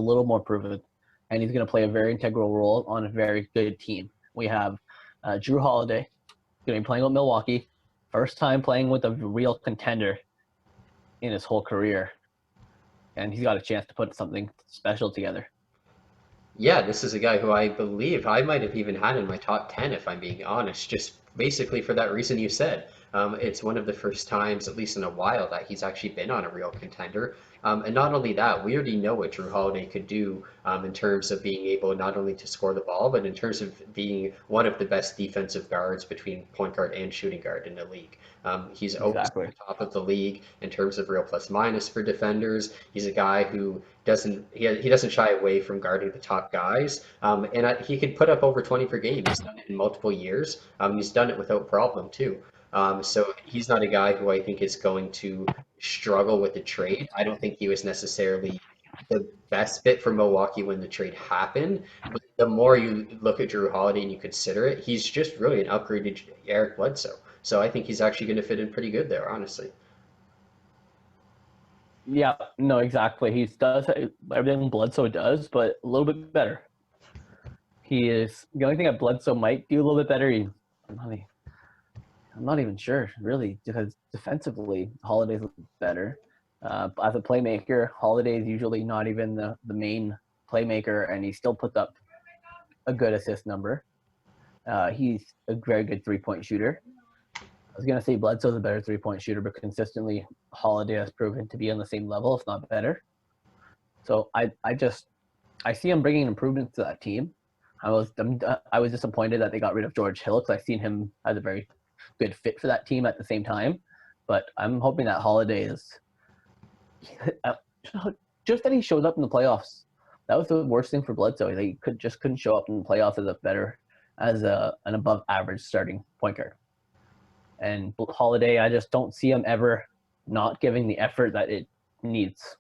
little more proven, and he's going to play a very integral role on a very good team. We have Jrue Holiday going to be playing with Milwaukee, first time playing with a real contender in his whole career, and he's got a chance to put something special together. Yeah, this is a guy who I believe I might have even had in my top 10, if I'm being honest, just basically for that reason you said. It's one of the first times, at least in a while, that he's actually been on a real contender. And not only that, we already know what Drew Holiday could do in terms of being able not only to score the ball, but in terms of being one of the best defensive guards between point guard and shooting guard in the league. He's always Exactly. at the top of the league in terms of real plus minus for defenders. He's a guy who he doesn't shy away from guarding the top guys, and he could put up over 20 per game. He's done it in multiple years. He's done it without problem too. So he's not a guy who I think is going to struggle with the trade. I don't think he was necessarily the best fit for Milwaukee when the trade happened. But the more you look at Drew Holiday and you consider it, he's just really an upgraded Eric Bledsoe. So I think he's actually going to fit in pretty good there, honestly. Yeah, no, exactly. He does everything Bledsoe does, but a little bit better. He is the only thing that Bledsoe might do a little bit better. I'm not even sure, really, because defensively, Holiday's better. As a playmaker, Holiday is usually not even the main playmaker, and he still puts up a good assist number. He's a very good three-point shooter. I was going to say Bledsoe's a better three-point shooter, but consistently, Holiday has proven to be on the same level, if not better. So I see him bringing improvements to that team. I was disappointed that they got rid of George Hill because I've seen him as a very good fit for that team at the same time. But I'm hoping that Holiday is just that he shows up in the playoffs. That was the worst thing for Bledsoe. He couldn't show up in the playoffs as an above average starting point guard. And Holiday, I just don't see him ever not giving the effort that it needs.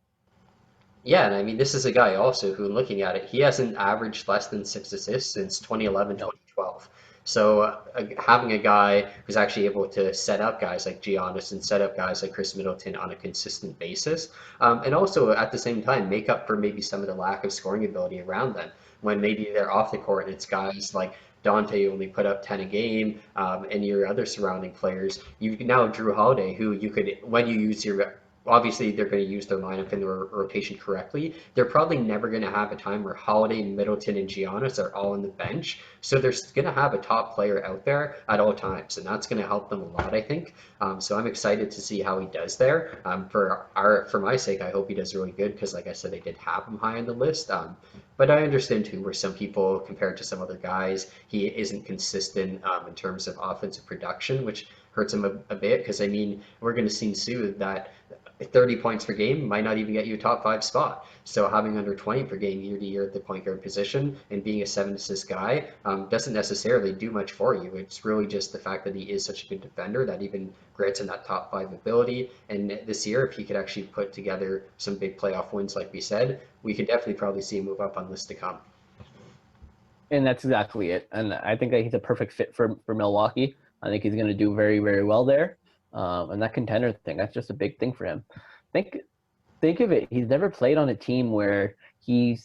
Yeah, and I mean, this is a guy also who, looking at it, he hasn't averaged less than 6 assists since 2011, No, 2012. So having a guy who's actually able to set up guys like Giannis and set up guys like Chris Middleton on a consistent basis, and also at the same time make up for maybe some of the lack of scoring ability around them when maybe they're off the court and it's guys like Dante only put up 10 a game, and your other surrounding players. You now have Drew Holiday, who you could, when you use your obviously they're going to use their lineup and their rotation correctly. They're probably never going to have a time where Holiday, Middleton, and Giannis are all on the bench. So they're going to have a top player out there at all times, and that's going to help them a lot, I think. So I'm excited to see how he does there. For my sake, I hope he does really good because, like I said, they did have him high on the list. But I understand too, where some people, compared to some other guys, he isn't consistent in terms of offensive production, which hurts him a bit. Because I mean, we're going to see soon that 30 points per game might not even get you a top five spot. So having under 20 per game year to year at the point guard position and being a 7 assist guy doesn't necessarily do much for you. It's really just the fact that he is such a good defender that even grants him that top five ability. And this year, if he could actually put together some big playoff wins, like we said, we could definitely probably see him move up on list to come. and that's exactly it. And I think that he's a perfect fit for Milwaukee. I think he's going to do very, very well there. And that contender thing, that's just a big thing for him. Think think of it. He's never played on a team where he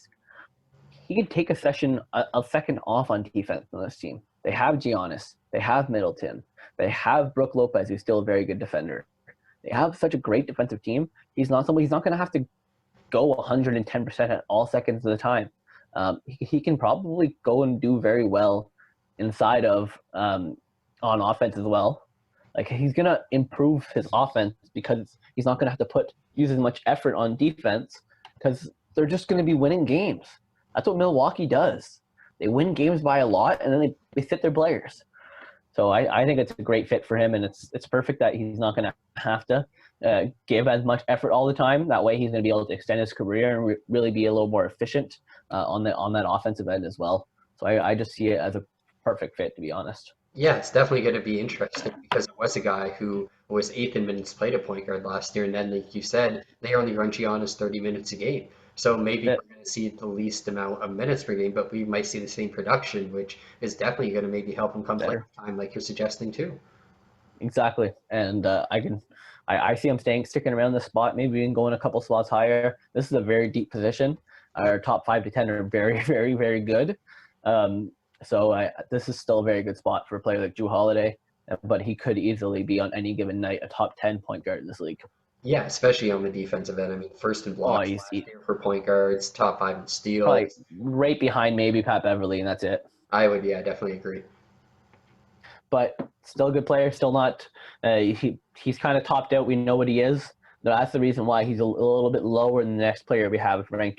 can take a second off on defense on this team. They have Giannis, they have Middleton, they have Brook Lopez, who's still a very good defender. They have such a great defensive team. He's not going to have to go 110% at all seconds of the time. He can probably go and do very well inside of on offense as well. Like he's gonna improve his offense because he's not gonna have to use as much effort on defense because they're just gonna be winning games. That's what Milwaukee does. They win games by a lot and then they sit their players. So I think it's a great fit for him, and it's perfect that he's not gonna have to give as much effort all the time. That way he's gonna be able to extend his career and really be a little more efficient on that offensive end as well. So I just see it as a perfect fit, to be honest. Yeah, it's definitely going to be interesting because it was a guy who was eighth in minutes played at point guard last year, and then, like you said, they only run Giannis 30 minutes a game. So maybe That we're going to see the least amount of minutes per game, but we might see the same production, which is definitely going to maybe help him come better. playoff time, like you're suggesting too. Exactly. And I see him sticking around this spot, maybe even going a couple spots higher. This is a very deep position. our top 5 to 10 are very, very, very good. So this is still a very good spot for a player like Jrue Holiday, but he could easily be on any given night a top 10 point guard in this league. Yeah, especially on the defensive end. I mean, first in Oh, blocks he's last year for point guards, top 5 in probably steals. right behind maybe Pat Beverly, and that's it. I would, yeah, definitely agree. But still a good player, still not. He's kind of topped out. We know what he is. That's the reason why he's a little bit lower than the next player we have ranked